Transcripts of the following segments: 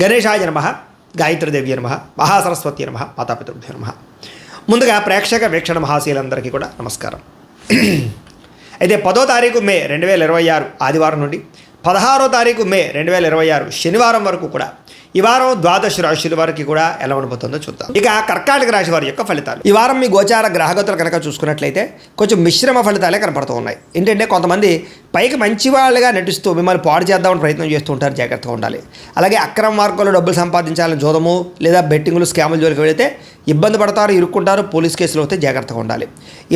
గణేశాయ నమః, గాయత్రీదేవి నమః, మహాసరస్వతి నమః, మాతాపితృభ్యో నమః. ముందుగా ప్రేక్షక వీక్షణ మహాశీలందరికీ కూడా నమస్కారం. అయితే 10వ తారీఖు మే 2026 ఆదివారం నుండి 16వ తారీఖు మే 2026 శనివారం వరకు కూడా ఈ వారం ద్వాదశ రాశుల వారికి కూడా ఎలా ఉండబోతుందో చూద్దాం. ఇక కర్కాటక రాశి వారి యొక్క ఫలితాలు. ఈ వారం మీ గోచార గ్రహగతులు కనుక చూసుకున్నట్లయితే కొంచెం మిశ్రమ ఫలితాలే కనపడుతూ ఉన్నాయి. ఏంటంటే కొంతమంది పైకి మంచి వాళ్ళుగా నటిస్తూ మిమ్మల్ని పాడు చేద్దామని ప్రయత్నం చేస్తూ ఉంటారు, జాగ్రత్తగా ఉండాలి. అలాగే అక్రమ మార్గంలో డబ్బులు సంపాదించాలని జోదము లేదా బెట్టింగులు స్కాముల జోలికి వెళితే ఇబ్బంది పడతారు, ఇరుక్కుంటారు, పోలీస్ కేసులు అవుతే జాగ్రత్తగా ఉండాలి.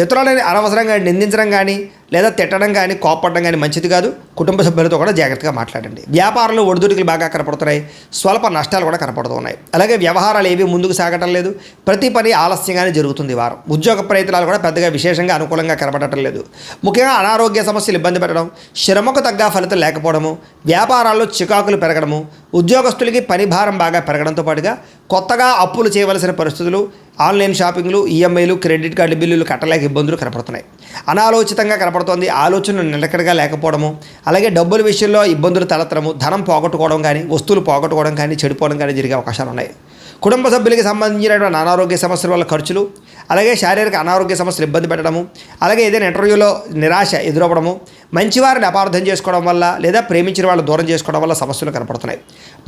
ఇతరులని అనవసరంగా నిందించడం కానీ లేదా తిట్టడం కానీ కోపడడం కానీ మంచిది కాదు. కుటుంబ సభ్యులతో కూడా జాగ్రత్తగా మాట్లాడండి. వ్యాపారంలో ఒడిదుడుకులు బాగా కనపడుతున్నాయి, స్వల్ప నష్టాలు కూడా కనపడుతున్నాయి. అలాగే వ్యవహారాలు ఏవి ముందుకు సాగటం లేదు, ప్రతి పని ఆలస్యంగానే జరుగుతుంది. ఈ వారం ఉద్యోగ ప్రయత్నాలు కూడా పెద్దగా విశేషంగా అనుకూలంగా కనపడటం లేదు. ముఖ్యంగా అనారోగ్య సమస్యలు ఇబ్బంది పెట్టడం, శ్రమకు తగ్గ ఫలితం లేకపోవడము, వ్యాపారాల్లో చికాకులు పెరగడము, ఉద్యోగస్తులకి పని భారం బాగా పెరగడంతో పాటుగా కొత్తగా అప్పులు చేయవలసిన పరిస్థితులు, ఆన్లైన్ షాపింగ్లు, ఈఎంఐలు, క్రెడిట్ కార్డు బిల్లులు కట్టలేక ఇబ్బందులు కనపడుతున్నాయి. అనాలోచితంగా కనపడుతోంది, ఆలోచనలు నిలకడగా లేకపోవడము, అలాగే డబ్బుల విషయంలో ఇబ్బందులు తలెత్తడము, ధనం పోగొట్టుకోవడం కానీ వస్తువులు పోగొట్టుకోవడం కానీ చెడిపోవడం కానీ జరిగే అవకాశాలు ఉన్నాయి. కుటుంబ సభ్యులకి సంబంధించినటువంటి అనారోగ్య సమస్యల వల్ల ఖర్చులు, అలాగే శారీరక అనారోగ్య సమస్యలు ఇబ్బంది పెట్టడము, అలాగే ఏదైనా ఇంటర్వ్యూలో నిరాశ ఎదురవ్వడము, మంచివారిని అపార్థం చేసుకోవడం వల్ల లేదా ప్రేమించిన వాళ్ళు దూరం చేసుకోవడం వల్ల సమస్యలు కనపడుతున్నాయి.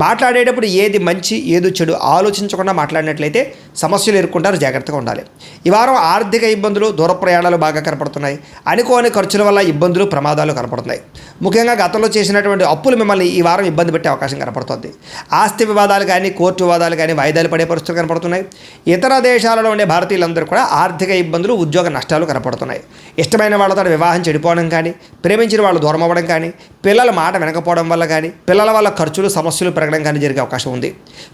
మాట్లాడేటప్పుడు ఏది మంచి ఏది చెడు ఆలోచించకుండా మాట్లాడినట్లయితే సమస్యలు ఎదుర్కొంటారు, జాగ్రత్తగా ఉండాలి. ఈ వారం ఆర్థిక ఇబ్బందులు, దూర ప్రయాణాలు బాగా కనపడుతున్నాయి. అనుకోని ఖర్చుల వల్ల ఇబ్బందులు, ప్రమాదాలు కనపడుతున్నాయి. ముఖ్యంగా గతంలో చేసినటువంటి అప్పులు మిమ్మల్ని ఈ వారం ఇబ్బంది పెట్టే అవకాశం కనపడుతుంది. ఆస్తి వివాదాలు కానీ కోర్టు వివాదాలు కానీ వాయిదాలు పడే పరిస్థితులు కనపడుతున్నాయి. ఇతర దేశాలలో ఉండే భారతీయులందరూ కూడా ఆర్థిక ఇబ్బందులు, ఉద్యోగ నష్టాలు కనపడుతున్నాయి. ఇష్టమైన వాళ్ళతో వివాహం చెడిపోవడం కానీ, ప్రేమించిన వాళ్ళు దూరం అవ్వడం కానీ, పిల్లల మాట వినకపోవడం వల్ల కానీ, పిల్లల వల్ల ఖర్చులు, సమస్యలు పెరగడం కానీ జరిగే అవకాశం ఉంది.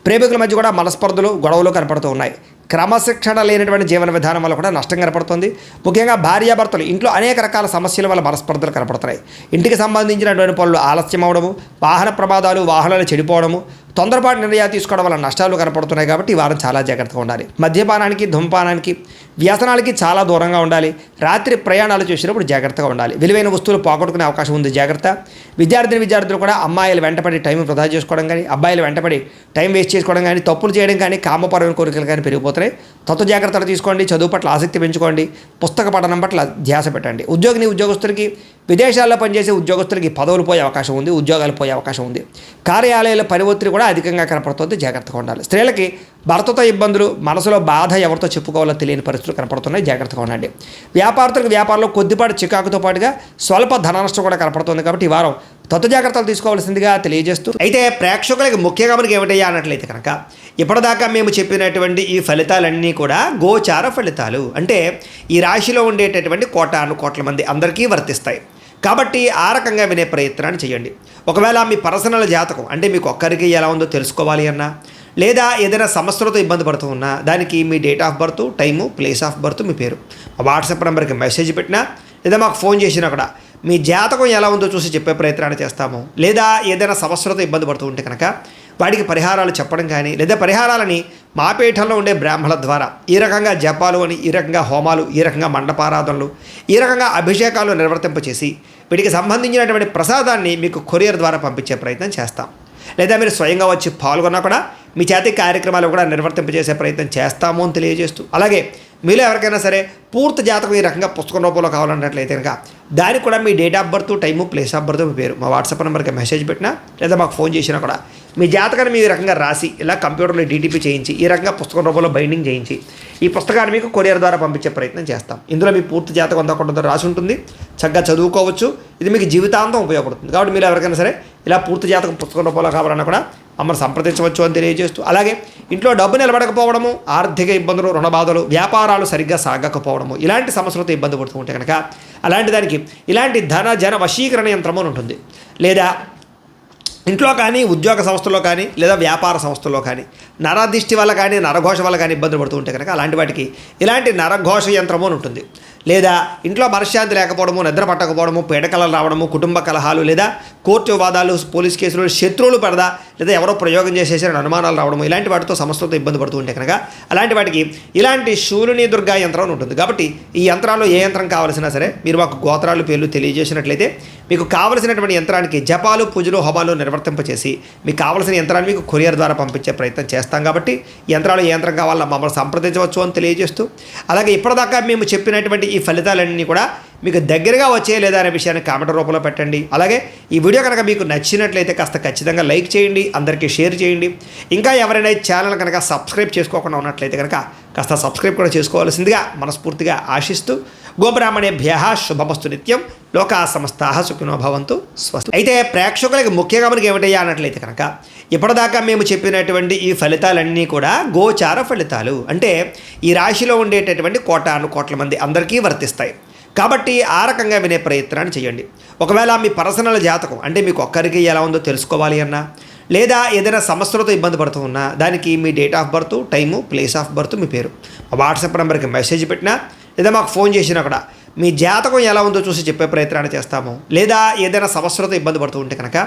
ప్రేమికుల మధ్య కూడా మనస్పర్ధలు, గొడవలు కనపడుతూ ఉన్నాయి. క్రమశిక్షణ లేనటువంటి జీవన విధానం వల్ల కూడా నష్టం కనపడుతుంది. ముఖ్యంగా భార్యాభర్తలు ఇంట్లో అనేక రకాల సమస్యల వల్ల మనస్పర్ధలు కనపడుతున్నాయి. ఇంటికి సంబంధించినటువంటి పనులు ఆలస్యం అవడము, వాహన ప్రమాదాలు, వాహనాలు చెడిపోవడము, తొందరపాటు నిర్ణయాలు తీసుకోవడం వల్ల నష్టాలు కనపడుతున్నాయి. కాబట్టి ఈ వారం చాలా జాగ్రత్తగా ఉండాలి. మద్యపానానికి, ధూమపానానికి, వ్యసనాలకి చాలా దూరంగా ఉండాలి. రాత్రి ప్రయాణాలు చేసినప్పుడు జాగ్రత్తగా ఉండాలి. విలువైన వస్తువులు పోగొట్టుకునే అవకాశం ఉంది, జాగ్రత్త. విద్యార్థులు కూడా అమ్మాయిలు వెంటపడి టైం వృధా చేసుకోవడం కానీ, అబ్బాయిలు వెంటపడి టైం వేస్ట్ చేసుకోవడం కానీ, తప్పులు చేయడం కానీ, కామపరమైన కోరికలు కానీ పెరిగిపోతున్నాయి. తత్వ జాగ్రత్తలు తీసుకోండి. చదువు పట్ల ఆసక్తి పెంచుకోండి. పుస్తక పఠనం పట్ల ధ్యాస పెట్టండి. ఉద్యోగస్తులకి, విదేశాల్లో పనిచేసే ఉద్యోగస్తులకి పదవులు పోయే అవకాశం ఉంది, ఉద్యోగాలు పోయే అవకాశం ఉంది. కార్యాలయాల పని ఒత్తిడి కూడా అధికంగా కనపడుతుంది, జాగ్రత్తగా ఉండాలి. స్త్రీలకి భర్తతో ఇబ్బందులు, మనసులో బాధ ఎవరితో చెప్పుకోవాలో తెలియని పరిస్థితులు కనపడుతున్నాయి, జాగ్రత్తగా ఉండండి. వ్యాపారులకు వ్యాపారంలో కొద్దిపాటి చికాకుతో పాటుగా స్వల్ప ధన నష్టం కూడా కనపడుతుంది. కాబట్టి ఈ వారం తత్వ జాగ్రత్తలు తీసుకోవాల్సిందిగా తెలియజేస్తూ, అయితే ప్రేక్షకులకి ముఖ్యంగా మనకి ఏమిటయ్యా అన్నట్లయితే కనుక ఇప్పటిదాకా మేము చెప్పినటువంటి ఈ ఫలితాలన్నీ కూడా గోచార ఫలితాలు, అంటే ఈ రాశిలో ఉండేటటువంటి కోట్ల మంది అందరికీ వర్తిస్తాయి. కాబట్టి ఆ రకంగా వినే ప్రయత్నాన్ని చేయండి. ఒకవేళ మీ పర్సనల్ జాతకం అంటే మీకు ఒక్కరికి ఎలా ఉందో తెలుసుకోవాలి అన్నా, లేదా ఏదైనా సమస్యలతో ఇబ్బంది పడుతూ ఉన్నా, దానికి మీ date of birth, time, place of birth, మీ పేరు వాట్సాప్ నెంబర్కి మెసేజ్ పెట్టినా, లేదా మాకు ఫోన్ చేసినా కూడా మీ జాతకం ఎలా ఉందో చూసి చెప్పే ప్రయత్నాన్ని చేస్తాము. లేదా ఏదైనా సమస్యలతో ఇబ్బంది పడుతూ ఉంటే కనుక వాటికి పరిహారాలు చెప్పడం కానీ, లేదా పరిహారాలని మా పీఠంలో ఉండే బ్రాహ్మణుల ద్వారా ఈ రకంగా జపాలు అని, ఈ రకంగా హోమాలు, ఈ రకంగా మండపారాధనలు, ఈ రకంగా అభిషేకాలు నిర్వర్తింపచేసి వీటికి సంబంధించినటువంటి ప్రసాదాన్ని మీకు కొరియర్ ద్వారా పంపించే ప్రయత్నం చేస్తాం. లేదా మీరు స్వయంగా వచ్చి పాల్గొన్నా కూడా మీ చేతి కార్యక్రమాలు కూడా నిర్వర్తింపజేసే ప్రయత్నం చేస్తాము అని తెలియజేస్తూ, అలాగే మీలో ఎవరికైనా సరే పూర్తి జాతకం ఈ రకంగా పుస్తకం రూపంలో కావాలన్నట్లయితే కనుక దానికి కూడా మీ date of birth, time, place of birth, మీ పేరు మా వాట్సాప్ నెంబర్కి మెసేజ్ పెట్టినా, లేదా మాకు ఫోన్ చేసినా కూడా మీ జాతకాన్ని మీ రకంగా రాసి ఇలా కంప్యూటర్లో డీటీపీ చేయించి ఈ రకంగా పుస్తకం రూపంలో బైండింగ్ చేయించి ఈ పుస్తకాన్ని మీకు కొరియర్ ద్వారా పంపించే ప్రయత్నం చేస్తాం. ఇందులో మీ పూర్తి జాతకం అంతా రాసి ఉంటుంది, చక్కగా చదువుకోవచ్చు. ఇది మీకు జీవితాంతం ఉపయోగపడుతుంది. కాబట్టి మీరు ఎవరికైనా సరే ఇలా పూర్తి జాతకం పుస్తకం రూపంలో కావాలన్నా కూడా మమ్మల్ని సంప్రదించవచ్చు అని తెలియజేస్తూ, అలాగే ఇంట్లో డబ్బు నిలబడకపోవడము, ఆర్థిక ఇబ్బందులు, రుణ బాధలు, వ్యాపారాలు సరిగ్గా సాగకపోవడము, ఇలాంటి సమస్యలతో ఇబ్బంది పడుతూ ఉంటే కనుక అలాంటి దానికి ఇలాంటి ధన జన వశీకరణ యంత్రము అని ఉంటుంది. లేదా ఇంట్లో కానీ, ఉద్యోగ సంస్థల్లో కానీ, లేదా వ్యాపార సంస్థల్లో కానీ నరదిష్టి వల్ల కానీ, నరఘోష వల్ల కానీ ఇబ్బందులు పడుతూ ఉంటే కనుక అలాంటి వాటికి ఇలాంటి నరఘోష యంత్రము అని ఉంటుంది. లేదా ఇంట్లో మనశ్శాంతి లేకపోవడము, నిద్ర పట్టకపోవడము, పీడకలలు రావడము, కుటుంబ కలహాలు లేదా కోర్టు వివాదాలు, పోలీస్ కేసులు, శత్రువులు పడదా లేదా ఎవరో ప్రయోగం చేసేసారని అనుమానాలు రావడము, ఇలాంటి వాటితో సమస్యలతో ఇబ్బంది పడుతూ ఉంటే కనుక అలాంటి వాటికి ఇలాంటి శూలిని దుర్గా యంత్రం ఉంటుంది. కాబట్టి ఈ యంత్రాల్లో ఏ యంత్రం కావాల్సినా సరే మీరు మాకు గోత్రాలు పేర్లు తెలియజేసినట్లయితే మీకు కావలసినటువంటి యంత్రానికి జపాలు, పూజలు, హోమాలు నిర్వర్తింపచేసి మీకు కావలసిన యంత్రాన్ని మీకు కొరియర్ ద్వారా పంపించే ప్రయత్నం చేస్తాం. కాబట్టి యంత్రాలు ఏ యంత్రం కావాలన్నా మమ్మల్ని సంప్రదించవచ్చు అని తెలియజేస్తూ, అలాగే ఇప్పటిదాకా మేము చెప్పినటువంటి ఈ ఫలితాలన్నీ కూడా మీకు దగ్గరగా వచ్చే లేదా అనే విషయాన్ని కామెంట్ రూపంలో పెట్టండి. అలాగే ఈ వీడియో కనుక మీకు నచ్చినట్లయితే కాస్త ఖచ్చితంగా లైక్ చేయండి, అందరికీ షేర్ చేయండి. ఇంకా ఎవరైనా ఈ ఛానల్ కనుక సబ్స్క్రైబ్ చేసుకోకుండా ఉన్నట్లయితే కనుక కాస్త సబ్స్క్రైబ్ కూడా చేసుకోవాల్సిందిగా మనస్ఫూర్తిగా ఆశిస్తూ, గోబ్రాహ్మణేభ్యః శుభమస్తు నిత్యం, లోకా సమస్తాః సుఖినో భవంతు, స్వస్తి. అయితే ప్రేక్షకులకి ముఖ్యంగా మనకి ఏమిటయ్యా అన్నట్లయితే కనుక ఇప్పటిదాకా మేము చెప్పినటువంటి ఈ ఫలితాలన్నీ కూడా గోచార ఫలితాలు, అంటే ఈ రాశిలో ఉండేటటువంటి కోటాను కోట్ల మంది అందరికీ వర్తిస్తాయి. కాబట్టి ఆ రకంగా వినే ప్రయత్నాన్ని చేయండి. ఒకవేళ మీ పర్సనల్ జాతకం అంటే మీకు ఒక్కరికి ఎలా ఉందో తెలుసుకోవాలి అన్నా, లేదా ఏదైనా సమస్యలతో ఇబ్బంది పడుతూ ఉన్నా దానికి మీ date of birth, time, place of birth, మీ పేరు మా వాట్సాప్ నెంబర్కి మెసేజ్ పెట్టినా లేదా మాకు ఫోన్ చేసినా కూడా మీ జాతకం ఎలా ఉందో చూసి చెప్పే ప్రయత్నాన్ని చేస్తాము. లేదా ఏదైనా సమస్యలతో ఇబ్బంది పడుతూ ఉంటే కనుక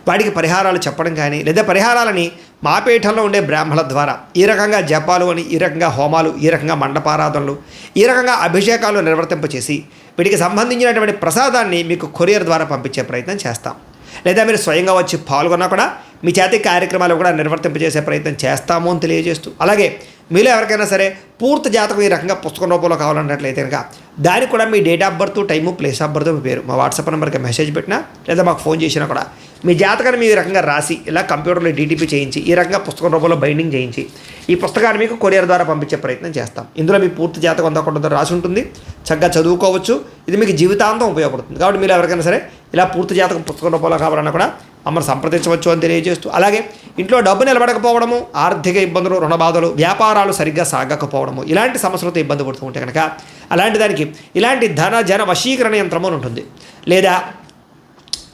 వాటికి పరిహారాలు చెప్పడం కానీ, లేదా పరిహారాలని మా పీఠంలో ఉండే బ్రాహ్మణుల ద్వారా ఈ రకంగా జపాలు అని, ఈ రకంగా హోమాలు, ఈ రకంగా మండపారాధనలు, ఈ రకంగా అభిషేకాలు నిర్వర్తింపచేసి వీటికి సంబంధించినటువంటి ప్రసాదాన్ని మీకు కొరియర్ ద్వారా పంపించే ప్రయత్నం చేస్తాం. లేదా మీరు స్వయంగా వచ్చి పాల్గొన్నా కూడా మీ చేతి కార్యక్రమాలు కూడా నిర్వర్తింపజేసే ప్రయత్నం చేస్తాము అని తెలియజేస్తూ, అలాగే మీలో ఎవరికైనా సరే పూర్తి జాతకం ఈ రకంగా పుస్తకం రూపంలో కావాలన్నట్లయితే కనుక దానికి కూడా మీ date of birth, time, place of birth, మీ పేరు మా వాట్సాప్ నెంబర్కి మెసేజ్ పెట్టినా లేదా మాకు ఫోన్ చేసినా కూడా మీ జాతకాన్ని మీ రకంగా రాసి ఇలా కంప్యూటర్లో డీటీపీ చేయించి ఈ రకంగా పుస్తకం రూపంలో బైండింగ్ చేయించి ఈ పుస్తకాన్ని మీకు కొరియర్ ద్వారా పంపించే ప్రయత్నం చేస్తాం. ఇందులో మీ పూర్తి జాతకం అంతా కూడా రాసి ఉంటుంది, చక్కగా చదువుకోవచ్చు. ఇది మీకు జీవితాంతం ఉపయోగపడుతుంది. కాబట్టి మీరు ఎవరికైనా సరే ఇలా పూర్తి జాతకం పుస్తకం రూపంలో కావాలన్నా కూడా మమ్మల్ని సంప్రదించవచ్చు అని తెలియజేస్తూ, అలాగే ఇంట్లో డబ్బు నిలబడకపోవడము, ఆర్థిక ఇబ్బందులు, రుణ బాధలు, వ్యాపారాలు సరిగ్గా సాగకపోవడము, ఇలాంటి సమస్యలతో ఇబ్బంది పడుతూ ఉంటే కనుక అలాంటి దానికి ఇలాంటి ధన జన వశీకరణ యంత్రము అని ఉంటుంది. లేదా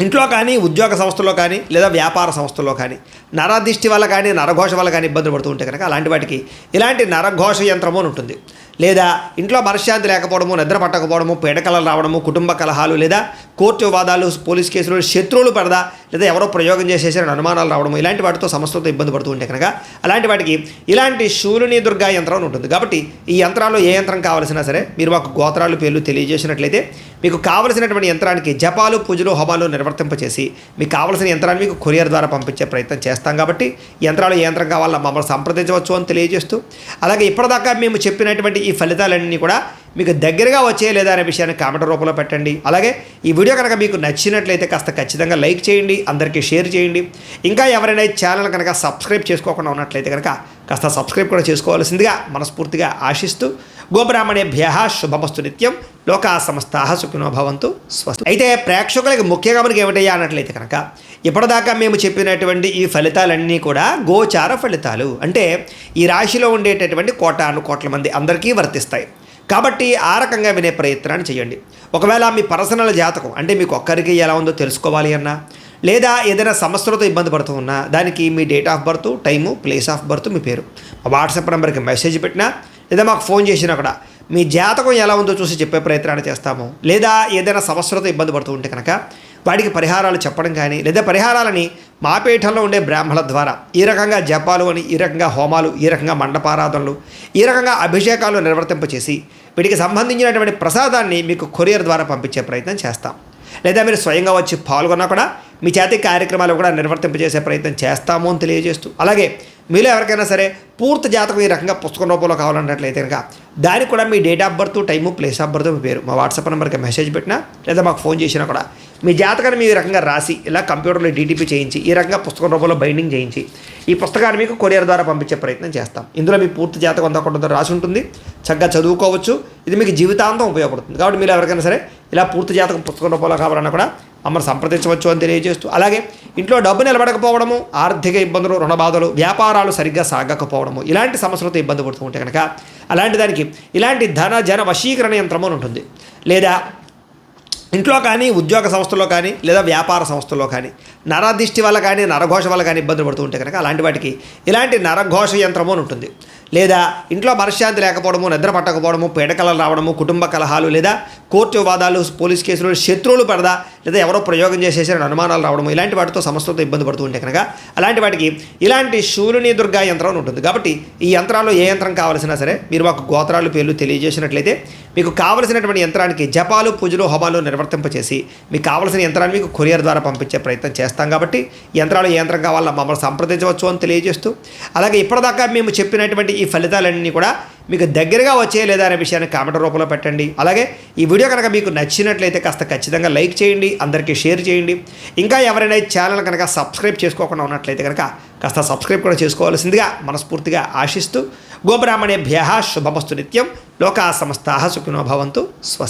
ఇంట్లో కానీ, ఉద్యోగ సంస్థల్లో కానీ, లేదా వ్యాపార సంస్థల్లో కానీ నరదిష్టి వల్ల కానీ, నరఘోష వల్ల కానీ ఇబ్బందులు పడుతూ ఉంటే కనుక అలాంటి వాటికి ఇలాంటి నరఘోష యంత్రము అని ఉంటుంది. లేదా ఇంట్లో మనశ్శాంతి లేకపోవడము, నిద్ర పట్టకపోవడము, పీడకలలు రావడము, కుటుంబ కలహాలు లేదా కోర్టు వివాదాలు, పోలీస్ కేసులు, శత్రువులు పడదా లేదా ఎవరో ప్రయోగం చేసేసారని అనుమానాలు రావడము, ఇలాంటి వాటితో సమస్యలతో ఇబ్బంది పడుతూ ఉంటే కనుక అలాంటి వాటికి ఇలాంటి శూలిని దుర్గా యంత్రం ఉంటుంది. కాబట్టి ఈ యంత్రాల్లో ఏ యంత్రం కావాల్సినా సరే మీరు మాకు గోత్రాలు పేర్లు తెలియజేసినట్లయితే మీకు కావలసినటువంటి యంత్రానికి జపాలు, పూజలు, హోమాలు నిర్వర్తింపచేసి మీకు కావలసిన యంత్రాన్ని మీకు కొరియర్ ద్వారా పంపించే ప్రయత్నం చేస్తాం. కాబట్టి యంత్రాలు ఏ యంత్రం కావాలన్నా మమ్మల్ని సంప్రదించవచ్చు అని తెలియజేస్తూ, అలాగే ఇప్పటిదాకా మేము చెప్పినటువంటి ఈ ఫలితాలన్నీ కూడా మీకు దగ్గరగా వచ్చే లేదా అనే విషయాన్ని కామెంట్ రూపంలో పెట్టండి. అలాగే ఈ వీడియో కనుక మీకు నచ్చినట్లయితే కాస్త ఖచ్చితంగా లైక్ చేయండి, అందరికీ షేర్ చేయండి. ఇంకా ఎవరైనా ఈ ఛానల్ కనుక సబ్స్క్రైబ్ చేసుకోకుండా ఉన్నట్లయితే కనుక కాస్త సబ్స్క్రైబ్ కూడా చేసుకోవాల్సిందిగా మనస్ఫూర్తిగా ఆశిస్తూ, గోబ్రాహ్మణేభ్యః శుభమస్తు నిత్యం, లోకా సమస్తాః సుఖినో భవంతు, స్వస్తి. అయితే ప్రేక్షకులకి ముఖ్యంగా మనకి ఏమిటయ్యా అన్నట్లయితే కనుక ఇప్పటిదాకా మేము చెప్పినటువంటి ఈ ఫలితాలన్నీ కూడా గోచార ఫలితాలు, అంటే ఈ రాశిలో ఉండేటటువంటి కోటాను కోట్ల మంది అందరికీ వర్తిస్తాయి. కాబట్టి ఆ రకంగా వినే ప్రయత్నాన్ని చేయండి. ఒకవేళ మీ పర్సనల్ జాతకం అంటే మీకు ఒక్కరికి ఎలా ఉందో తెలుసుకోవాలి అన్నా, లేదా ఏదైనా సమస్యలతో ఇబ్బంది పడుతూ ఉన్నా దానికి మీ date of birth, time, place of birth, మీ పేరు మా వాట్సాప్ నెంబర్కి మెసేజ్ పెట్టినా లేదా మాకు ఫోన్ చేసినా కూడా మీ జాతకం ఎలా ఉందో చూసి చెప్పే ప్రయత్నాన్ని చేస్తాము. లేదా ఏదైనా సమస్యలతో ఇబ్బంది పడుతూ ఉంటే కనుక వాటికి పరిహారాలు చెప్పడం కానీ, లేదా పరిహారాలని మా పీఠంలో ఉండే బ్రాహ్మణుల ద్వారా ఈ రకంగా జపాలు అని, ఈ రకంగా హోమాలు, ఈ రకంగా మండపారాధనలు, ఈ రకంగా అభిషేకాలు నిర్వర్తింపచేసి వీటికి సంబంధించినటువంటి ప్రసాదాన్ని మీకు కొరియర్ ద్వారా పంపించే ప్రయత్నం చేస్తాం. లేదా మీరు స్వయంగా వచ్చి పాల్గొన్నా కూడా మీ చేతి కార్యక్రమాలు కూడా నిర్వర్తింపజేసే ప్రయత్నం చేస్తాము అని తెలియజేస్తూ, అలాగే మీలో ఎవరికైనా సరే పూర్తి జాతకం ఈ రకంగా పుస్తకం రూపంలో కావాలన్నట్లయితే కనుక దానికి కూడా మీ date of birth, time, place of birth, మీ పేరు మా వాట్సాప్ నెంబర్కి మెసేజ్ పెట్టినా లేదా మాకు ఫోన్ చేసినా కూడా మీ జాతకాన్ని మీ రకంగా రాసి ఇలా కంప్యూటర్లో డీటీపీ చేయించి ఈ రకంగా పుస్తకం రూపంలో బైండింగ్ చేయించి ఈ పుస్తకాన్ని మీకు కొరియర్ ద్వారా పంపించే ప్రయత్నం చేస్తాం. ఇందులో మీ పూర్తి జాతకం అంతా కూడా రాసి ఉంటుంది, చక్కగా చదువుకోవచ్చు. ఇది మీకు జీవితాంతం ఉపయోగపడుతుంది. కాబట్టి మీరు ఎవరికైనా సరే ఇలా పూర్తి జాతకం పుస్తకం రూపంలో కావాలన్నా కూడా మమ్మల్ని సంప్రదించవచ్చు అని తెలియజేస్తూ, అలాగే ఇంట్లో డబ్బు నిలబడకపోవడము, ఆర్థిక ఇబ్బందులు, రుణ బాధలు, వ్యాపారాలు సరిగ్గా సాగకపోవడము, ఇలాంటి సమస్యలతో ఇబ్బంది పడుతూ ఉంటే కనుక అలాంటి దానికి ఇలాంటి ధన జన వశీకరణ యంత్రము అని ఉంటుంది. లేదా ఇంట్లో కానీ, ఉద్యోగ సంస్థల్లో కానీ, లేదా వ్యాపార సంస్థల్లో కానీ నరదిష్టి వల్ల కానీ, నరఘోష వల్ల కానీ ఇబ్బందులు పడుతూ ఉంటే కనుక అలాంటి వాటికి ఇలాంటి నరఘోష యంత్రము అని ఉంటుంది. లేదా ఇంట్లో మనశ్శాంతి లేకపోవడము, నిద్ర పట్టకపోవడము, పీడకలలు రావడము, కుటుంబ కలహాలు, లేదా కోర్టు వివాదాలు, పోలీస్ కేసులు, శత్రువులు పడదా, లేదా ఎవరో ప్రయోగం చేసేసారని అనుమానాలు రావడము, ఇలాంటి వాటితో సమస్యలతో ఇబ్బంది పడుతూ ఉంటే కనుక అలాంటి వాటికి ఇలాంటి శూలిని దుర్గా యంత్రం అని ఉంటుంది. కాబట్టి ఈ యంత్రాల్లో ఏ యంత్రం కావాల్సినా సరే మీరు మాకు గోత్రాలు పేర్లు తెలియజేసినట్లయితే మీకు కావలసినటువంటి యంత్రానికి జపాలు, పూజలు, హోమాలు నిర్వర్తింపచేసి మీకు కావలసిన యంత్రాన్ని మీకు కొరియర్ ద్వారా పంపించే ప్రయత్నం చేస్తాం. కాబట్టి ఈ యంత్రాలు ఏ యంత్రం కావాలో మమ్మల్ని సంప్రదించవచ్చు అని తెలియజేస్తూ, అలాగే ఇప్పటిదాకా మేము చెప్పినటువంటి ఈ ఫలితాలన్నీ కూడా మీకు దగ్గరగా వచ్చే లేదా అనే విషయాన్ని కామెంట్ రూపంలో పెట్టండి. అలాగే ఈ వీడియో కనుక మీకు నచ్చినట్లయితే కాస్త ఖచ్చితంగా లైక్ చేయండి, అందరికీ షేర్ చేయండి. ఇంకా ఎవరైనా ఈ ఛానల్ కనుక సబ్స్క్రైబ్ చేసుకోకుండా ఉన్నట్లయితే కనుక కాస్త సబ్స్క్రైబ్ కూడా చేసుకోవాల్సిందిగా మనస్ఫూర్తిగా ఆశిస్తూ, గోబ్రాహ్మణేభ్యః శుభమస్తు నిత్యం, లోకా సమస్తాః సుఖినో భవంతు. స్వస్తి.